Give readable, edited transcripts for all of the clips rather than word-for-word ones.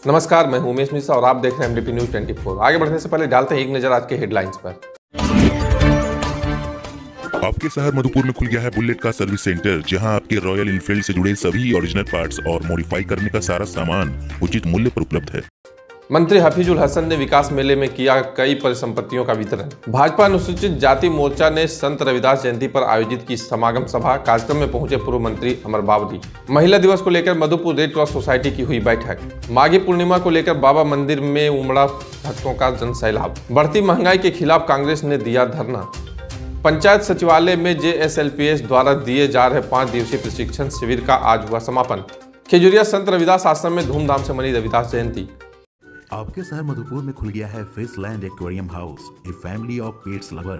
नमस्कार, मैं हूं उमेश मिश्रा और आप देख रहे हैं एमडीपी न्यूज 24। आगे बढ़ने से पहले डालते हैं एक नजर आज के हेडलाइंस पर। आपके शहर मधुपुर में खुल गया है बुलेट का सर्विस सेंटर, जहां आपके रॉयल इनफील्ड से जुड़े सभी ओरिजिनल पार्ट्स और मॉडिफाई करने का सारा सामान उचित मूल्य पर उपलब्ध है। मंत्री हफीजुल हसन ने विकास मेले में किया कई परिसंपत्तियों का वितरण। भाजपा अनुसूचित जाति मोर्चा ने संत रविदास जयंती पर आयोजित की समागम सभा। कार्यक्रम में पहुंचे पूर्व मंत्री अमर बावरी। महिला दिवस को लेकर मधुपुर रेड क्रॉस सोसाइटी की हुई बैठक। माघी पूर्णिमा को लेकर बाबा मंदिर में उमड़ा भक्तों का जनसैलाब। बढ़ती महंगाई के खिलाफ कांग्रेस ने दिया धरना। पंचायत सचिवालय में JSLPS द्वारा दिए जा रहे 5 दिवसीय प्रशिक्षण शिविर का आज हुआ समापन। खिजुरिया संत रविदास आश्रम में धूमधाम से मनी रविदास जयंती। आपके शहर मधुपुर में खुल गया है Fishland aquarium house, a family of pets lover.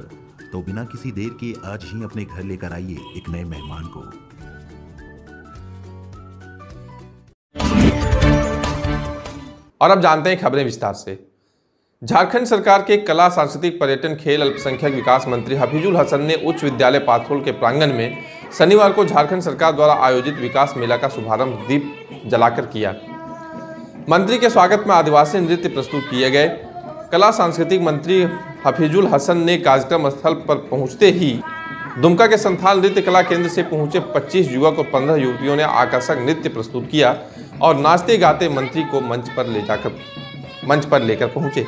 तो बिना किसी देर के आज ही अपने घर लेकर आइए एक नए मेहमान को। और अब जानते हैं खबरें विस्तार से। झारखंड सरकार के कला, सांस्कृतिक, पर्यटन, खेल, अल्पसंख्यक विकास मंत्री हफीजुल हसन ने उच्च विद्यालय पाथरोल के प्रांगण में शनिवार को झारखंड सरकार द्वारा आयोजित विकास मेला का शुभारंभ दीप जलाकर किया। मंत्री के स्वागत में आदिवासी नृत्य प्रस्तुत किए गए। कला सांस्कृतिक मंत्री हफीजुल हसन ने कार्यक्रम स्थल पर पहुंचते ही दुमका के संथाल नृत्य कला केंद्र से पहुंचे 25 युवक और 15 युवतियों ने आकर्षक नृत्य प्रस्तुत किया और नाचते गाते मंत्री को मंच पर लेकर पहुंचे।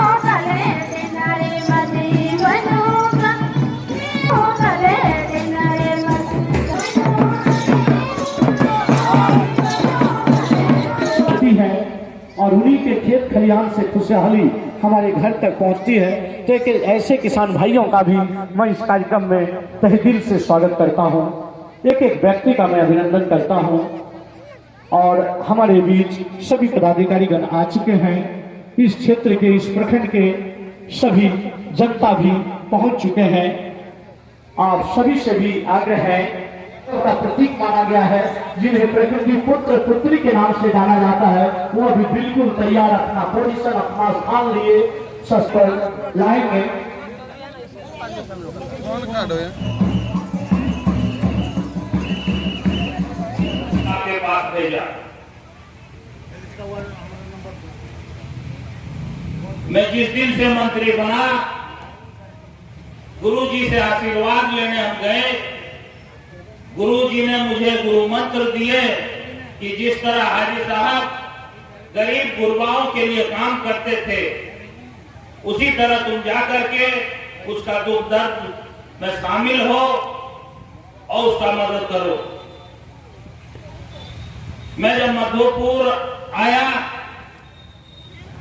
और उन्हीं के खेत खलिहान से खुशहाली हमारे घर तक पहुंचती है। तो एक ऐसे किसान भाइयों का भी मैं इस कार्यक्रम में तहे दिल से स्वागत करता हूं। एक एक व्यक्ति का मैं अभिनंदन करता हूं। और हमारे बीच सभी पदाधिकारीगण आ चुके हैं। इस क्षेत्र के, इस प्रखंड के सभी जनता भी पहुंच चुके हैं। आप सभी से भी आग्रह है का प्रतीक माना गया है, जिन्हें प्रकृति पुत्र पुत्री के नाम से जाना जाता है, वो भी बिल्कुल तैयार अपना पोजीशन, अपना स्थान लिए शस्त्र लाएंगे। आपके पास भेजा। मैं जिस दिन से मंत्री बना, गुरु जी से आशीर्वाद लेने हम गए। गुरु जी ने मुझे गुरु मंत्र दिए कि जिस तरह हाजी साहब गरीब गुरबाओं के लिए काम करते थे, उसी तरह तुम जाकर के उसका दुख दर्द में शामिल हो और उसका मदद करो। मैं जब मधुपुर आया,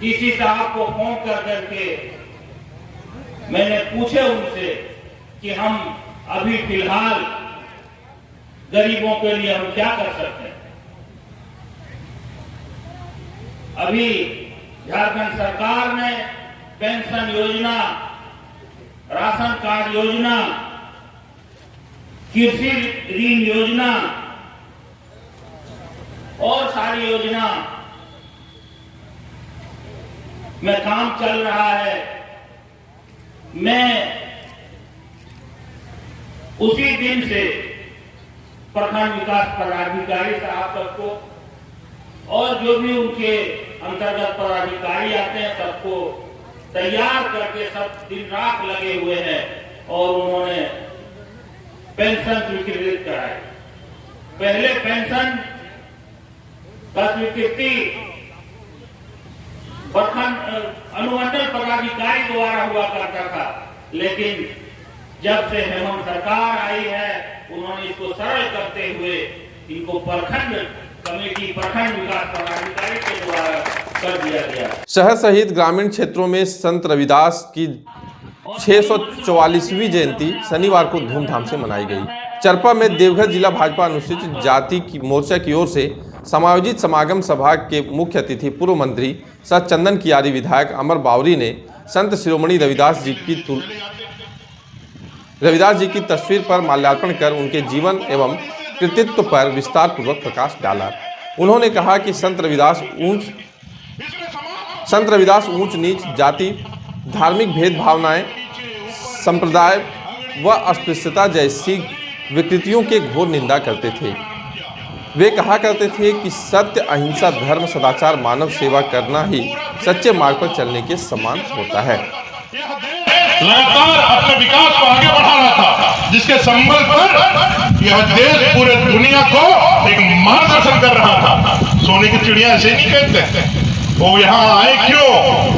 डीसी साहब को फोन कर करके मैंने पूछे उनसे कि हम अभी फिलहाल गरीबों के लिए हम क्या कर सकते हैं। अभी झारखंड सरकार ने पेंशन योजना, राशन कार्ड योजना, कृषि ऋण योजना और सारी योजना में काम चल रहा है। मैं उसी दिन से प्रखंड विकास पदाधिकारी साहब सबको और जो भी उनके अंतर्गत पदाधिकारी आते हैं सबको तैयार करके सब दिन रात लगे हुए हैं और उन्होंने पेंशन स्वीकृत कराई। पहले पेंशन का स्वीकृति प्रखंड अनुमंडल पदाधिकारी द्वारा हुआ करता था, लेकिन जब से हेमंत सरकार आई है, उन्होंने इसको सरल करते हुए इनको प्रखंड कमेटी, प्रखंड विकास पदाधिकारी के द्वारा कर दिया गया। शहर सहित ग्रामीण क्षेत्रों में संत रविदास की 644वीं जयंती शनिवार को धूमधाम से मनाई गई। चरपा में देवघर जिला भाजपा अनुसूचित जाति की मोर्चा की ओर से समायोजित समागम सभा के मुख्य अतिथि पूर्व मंत्री सह चंदन कियारी विधायक अमर बावरी ने संत शिरोमणि रविदास जी की तस्वीर पर माल्यार्पण कर उनके जीवन एवं कृतित्व पर विस्तार पूर्वक प्रकाश डाला। उन्होंने कहा कि संत रविदास ऊंच नीच, जाति, धार्मिक भेदभावनाएं, संप्रदाय व अस्पृश्यता जैसी विकृतियों के घोर निंदा करते थे। वे कहा करते थे कि सत्य, अहिंसा, धर्म, सदाचार, मानव सेवा करना ही सच्चे मार्ग पर चलने के समान होता है। लगातार अपने विकास को आगे बढ़ा रहा था, जिसके संबल पर यह देश पूरे दुनिया को एक मार्गदर्शन कर रहा था। सोने की चिड़िया ऐसे नहीं कहते, वो यहाँ आए क्यों?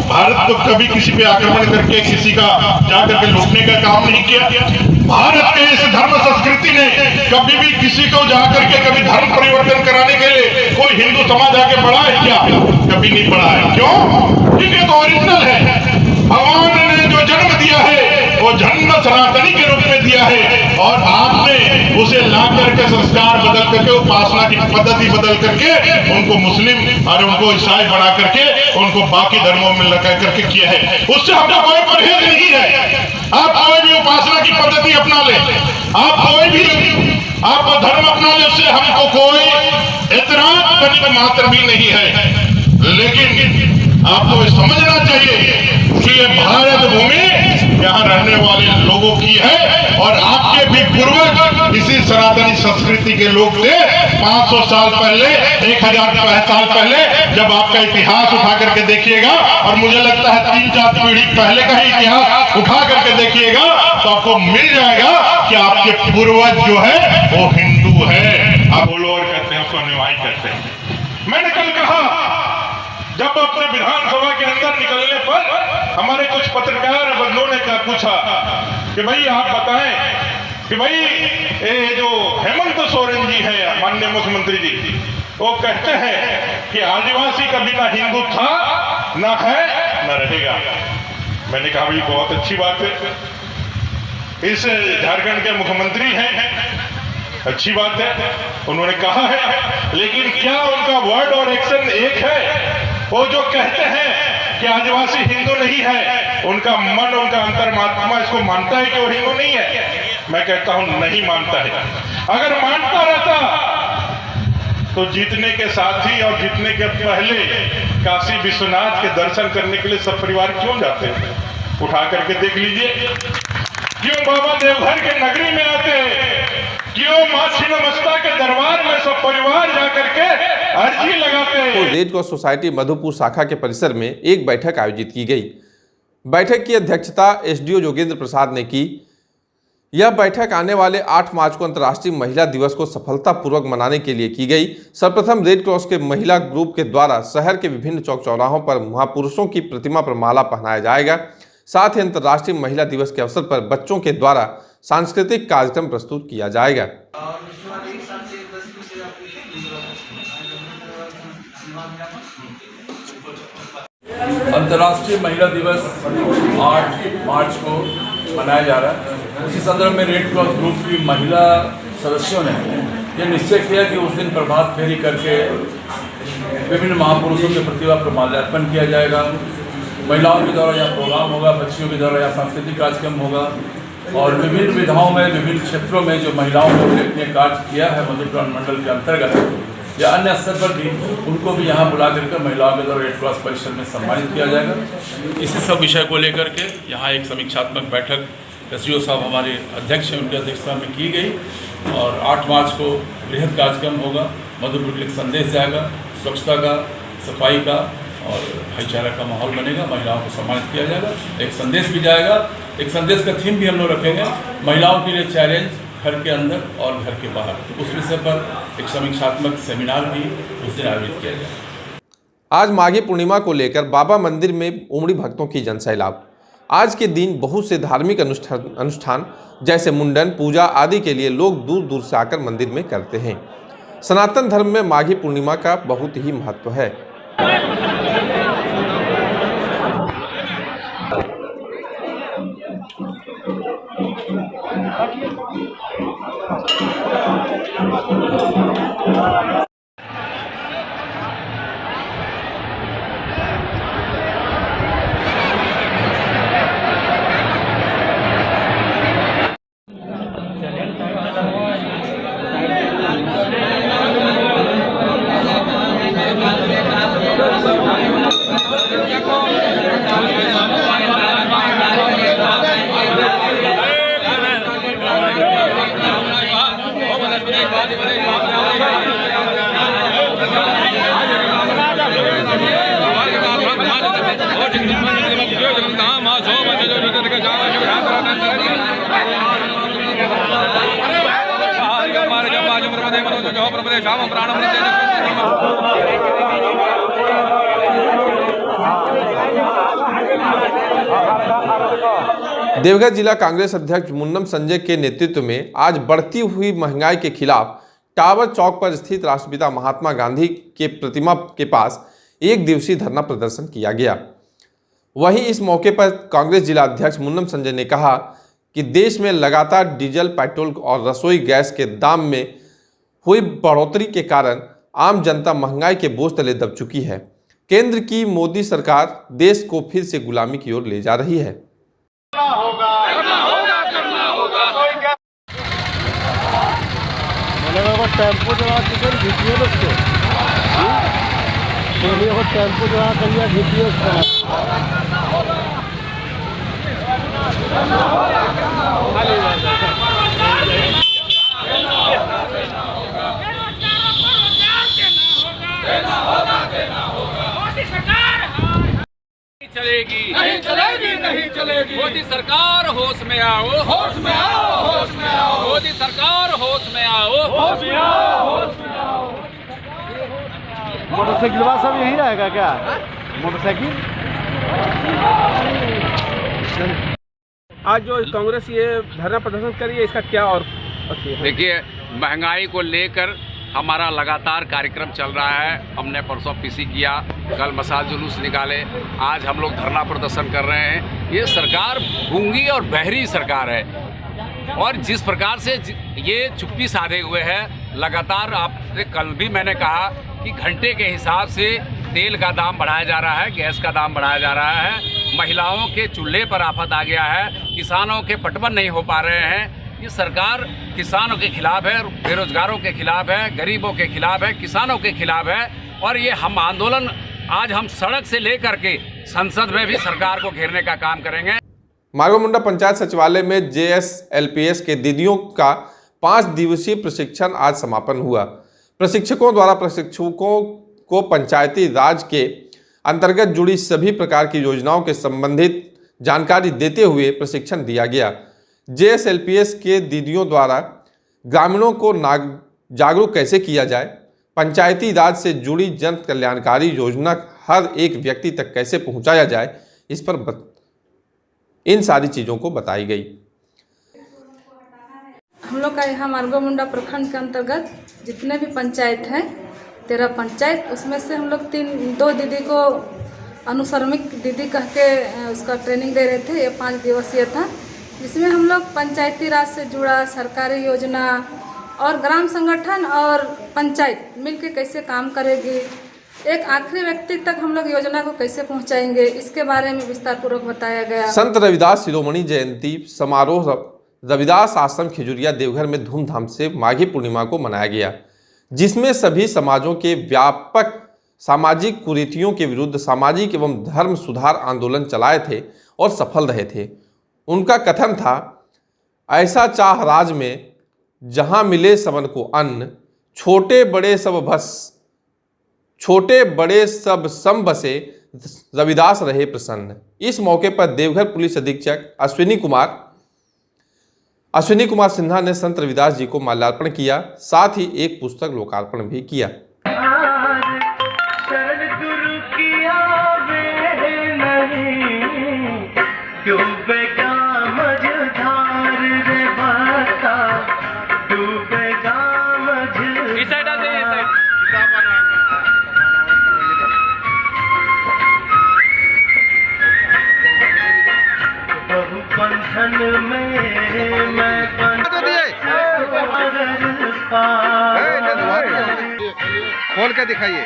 भारत तो कभी किसी पे आक्रमण करके किसी का जाकर के लूटने का काम नहीं किया। भारत के इस धर्म संस्कृति ने कभी भी किसी को जाकर के कभी धर्म परिवर्तन कराने के लिए कोई हिंदू समाज आगे बढ़ा है क्या? कभी नहीं बढ़ा है। क्यों? क्योंकि तो ओरिजिनल है। भगवान ने जो जन्म दिया है वो जन्म सनातनी के रूप में दिया है, और आपने उसे ला करके संस्कार बदल करके, उपासना की पद्धति बदल करके उनको मुस्लिम और उनको ईसाई बना करके उनको बाकी धर्मों में लगा करके किया है। उससे हमको कोई परहेज नहीं है। आप कोई भी उपासना की पद्धति अपना ले, आप कोई भी आप धर्म अपना ले, उससे हमको कोई एतराज तनिक मात्र भी नहीं है। लेकिन आपको समझना चाहिए कि ये भारत भूमि यहाँ रहने वाले लोगों की है, और आपके भी पूर्वज इसी सनातनी संस्कृति के लोग थे। 500 साल पहले, 1000 साल पहले जब आपका इतिहास उठा करके देखिएगा, और मुझे लगता है 3-4 पीढ़ी पहले का ही इतिहास उठा करके देखिएगा, तो आपको मिल जाएगा कि आपके पूर्वज जो है वो हिंदू है। आप बोलोर कहते हैं, उसको अनुयायी कहते हैं। मैंने कल कहा, जब अपने विधानसभा के अंदर निकलने पर हमारे कुछ पत्रकार बंधुओं ने पूछा कि भाई आप बताएं कि भाई ये जो हेमंत सोरेन जी है, माननीय मुख्यमंत्री जी, वो कहते हैं कि आदिवासी कभी ना हिंदू था, ना है, ना रहेगा। मैंने कहा भाई बहुत अच्छी बात है, इस झारखंड के मुख्यमंत्री हैं, अच्छी बात है, उन्होंने कहा है, लेकिन क्या उनका वर्ड और एक्शन एक है? वो जो कहते हैं कि आदिवासी हिंदू नहीं है, उनका मन, उनका अंतर्मात्मा इसको मानता है कि वो हिंदू नहीं है? मैं कहता हूं नहीं मानता है। अगर मानता रहता तो जीतने के साथ ही और जीतने के पहले काशी विश्वनाथ के दर्शन करने के लिए सब परिवार क्यों जाते हैं? उठा करके देख लीजिए, क्यों बाबा देवघर के नगरी में आते हैं, क्यों मां छिन्नमस्ता के दरबार में सब परिवार जाकर के अर्जी लगाते हैं। तो रेड क्रॉस सोसाइटी मधुपुर शाखा के परिसर में एक बैठक आयोजित की गई। बैठक की अध्यक्षता एसडीओ योगेंद्र प्रसाद ने की। यह बैठक आने वाले 8 मार्च को अंतर्राष्ट्रीय महिला दिवस को सफलतापूर्वक मनाने के लिए की गई। सर्वप्रथम रेड क्रॉस के महिला ग्रुप के द्वारा शहर के विभिन्न चौक चौराहों पर महापुरुषों की प्रतिमा पर माला पहनाया जाएगा। साथ ही अंतर्राष्ट्रीय महिला दिवस के अवसर पर बच्चों के द्वारा सांस्कृतिक कार्यक्रम प्रस्तुत किया जाएगा। अंतर्राष्ट्रीय महिला दिवस 8 मार्च को मनाया जा रहा है। उसी संदर्भ में रेड क्रॉस ग्रुप की महिला सदस्यों ने यह निश्चय किया कि उस दिन प्रभात फेरी करके विभिन्न महापुरुषों के प्रतिभा पर माल्यार्पण किया जाएगा। महिलाओं के द्वारा यहाँ प्रोग्राम होगा, बच्चियों के द्वारा यहाँ सांस्कृतिक कार्यक्रम होगा, और विभिन्न विधाओं में, विभिन्न क्षेत्रों में जो महिलाओं ने उल्लेखनीय कार्य किया है मधुपुर मंडल के अंतर्गत या अन्य स्तर पर भी, उनको भी यहाँ बुला करके महिलाओं के द्वारा रेड क्रॉस परिसर में सम्मानित किया जाएगा। इसी सब विषय को लेकर के यहाँ एक समीक्षात्मक बैठक एसडीओ साहब हमारे अध्यक्ष हैं, उनकी अध्यक्षता में की गई, और 8 मार्च को बृहद कार्यक्रम होगा। मधुपुर के लिए संदेश जाएगा, स्वच्छता का, सफाई का और भाईचारा का माहौल बनेगा। महिलाओं को सम्मानित किया जाएगा, एक संदेश भी जाएगा। एक संदेश का थीम भी हम लोग रखेंगे, महिलाओं के लिए चैलेंज, घर के अंदर और घर के बाहर। उस विषय पर एक समीक्षात्मक सेमिनार भी उस दिन आयोजित किया जाएगा। आज माघी पूर्णिमा को लेकर बाबा मंदिर में उमड़ी भक्तों की जनसैलाब। आज के दिन बहुत से धार्मिक अनुष्ठान जैसे मुंडन, पूजा आदि के लिए लोग दूर दूर से आकर मंदिर में करते हैं। सनातन धर्म में माघी पूर्णिमा का बहुत ही महत्व है। Bye. देवघर जिला कांग्रेस अध्यक्ष मुन्नम संजय के नेतृत्व में आज बढ़ती हुई महंगाई के खिलाफ टावर चौक पर स्थित राष्ट्रपिता महात्मा गांधी के प्रतिमा के पास एक दिवसीय धरना प्रदर्शन किया गया। वहीं इस मौके पर कांग्रेस जिला अध्यक्ष मुन्नम संजय ने कहा कि देश में लगातार डीजल, पेट्रोल और रसोई गैस के दाम में हुई बढ़ोतरी के कारण आम जनता महंगाई के बोझ तले दब चुकी है। केंद्र की मोदी सरकार देश को फिर से गुलामी की ओर ले जा रही है। टेम्पो चला वीडियो टेम्पो चला करिए वीडियो नहीं चलेगी मोदी सरकार होश में आओ, होश में आओ, होश में आओ, मोदी सरकार होश में आओ, होश में आओ, होश में आओ। मोटरसाइकिल सब यही रहेगा क्या? मोटरसाइकिल आज जो कांग्रेस ये धरना प्रदर्शन करी है, इसका क्या और देखिए, महंगाई को लेकर हमारा लगातार कार्यक्रम चल रहा है। हमने परसों पीसी किया, कल मसाल जुलूस निकाले, आज हम लोग धरना प्रदर्शन कर रहे हैं। ये सरकार गूंगी और बहरी सरकार है और जिस प्रकार से ये चुप्पी साधे हुए है, लगातार आपने कल भी मैंने कहा कि घंटे के हिसाब से तेल का दाम बढ़ाया जा रहा है, गैस का दाम बढ़ाया जा रहा है, महिलाओं के चूल्हे पर आफत आ गया है, किसानों के पटवन नहीं हो पा रहे हैं। ये सरकार किसानों के खिलाफ है, बेरोजगारों के खिलाफ है, गरीबों के खिलाफ है, किसानों के खिलाफ है। और ये हम आंदोलन आज हम सड़क से लेकर के संसद में भी सरकार को घेरने का काम करेंगे। मार्गोमुंडा पंचायत सचिवालय में JSLPS के दीदियों का 5 दिवसीय प्रशिक्षण आज समापन हुआ। प्रशिक्षकों द्वारा प्रशिक्षुओं को पंचायती राज के अंतर्गत जुड़ी सभी प्रकार की योजनाओं के संबंधित जानकारी देते हुए प्रशिक्षण दिया गया। JSLPS के दीदियों द्वारा ग्रामीणों को जागरूक कैसे किया जाए, पंचायती राज से जुड़ी जन कल्याणकारी योजना हर एक व्यक्ति तक कैसे पहुंचाया जाए, इस पर इन सारी चीज़ों को बताई गई। हम लोग का यहाँ मार्गोमुंडा प्रखंड के अंतर्गत जितने भी पंचायत हैं, 13 पंचायत, उसमें से हम लोग 2 दीदी को अनुश्रमिक दीदी कह के उसका ट्रेनिंग दे रहे थे। ये 5 दिवसीय था, जिसमें हम लोग पंचायती राज से जुड़ा सरकारी योजना और ग्राम संगठन और पंचायत मिलकर कैसे काम करेगी, एक आखिरी व्यक्ति तक हम लोग योजना को कैसे पहुंचाएंगे, इसके बारे में विस्तार पूर्वक बताया गया। संत रविदास शिरोमणि जयंती समारोह रविदास आश्रम खिजुरिया देवघर में धूमधाम से माघी पूर्णिमा को मनाया गया, जिसमें सभी समाजों के व्यापक सामाजिक कुरीतियों के विरुद्ध सामाजिक एवं धर्म सुधार आंदोलन चलाए थे और सफल रहे थे। उनका कथन था, ऐसा चाह राज में जहां मिले सबन को अन्न, छोटे बड़े सब सम बसे, रविदास रहे प्रसन्न। इस मौके पर देवघर पुलिस अधीक्षक अश्विनी कुमार सिन्हा ने संत रविदास जी को माल्यार्पण किया, साथ ही एक पुस्तक लोकार्पण भी किया। खोल के दिखाइए।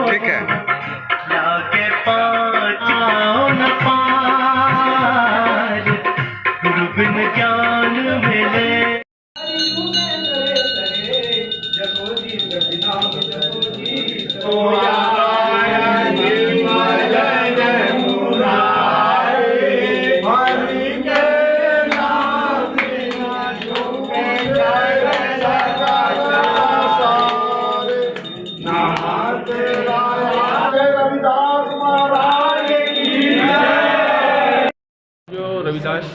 ठीक है।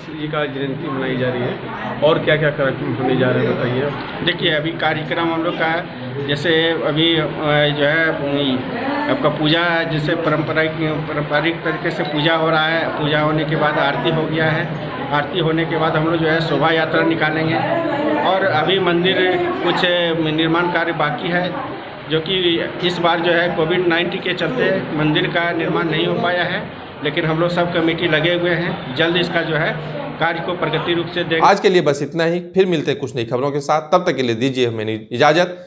जी का जयंती मनाई जा रही है और क्या क्या कार्यक्रम होने जा रहे हैं बताइए। देखिए अभी कार्यक्रम हम लोग का जैसे अभी जो है आपका पूजा जैसे पारंपरिक तरीके से पूजा हो रहा है। पूजा होने के बाद आरती हो गया है। आरती होने के बाद हम लोग जो है शोभा यात्रा निकालेंगे और अभी मंदिर कुछ निर्माण कार्य बाकी है जो कि इस बार जो है कोविड-19 के चलते मंदिर का निर्माण नहीं हो पाया है, लेकिन हम लोग सब कमेटी लगे हुए हैं। जल्द इसका जो है कार्य को प्रगति रूप से देंगे। आज के लिए बस इतना ही, फिर मिलते हैं कुछ नई खबरों के साथ। तब तक के लिए दीजिए हमें इजाजत।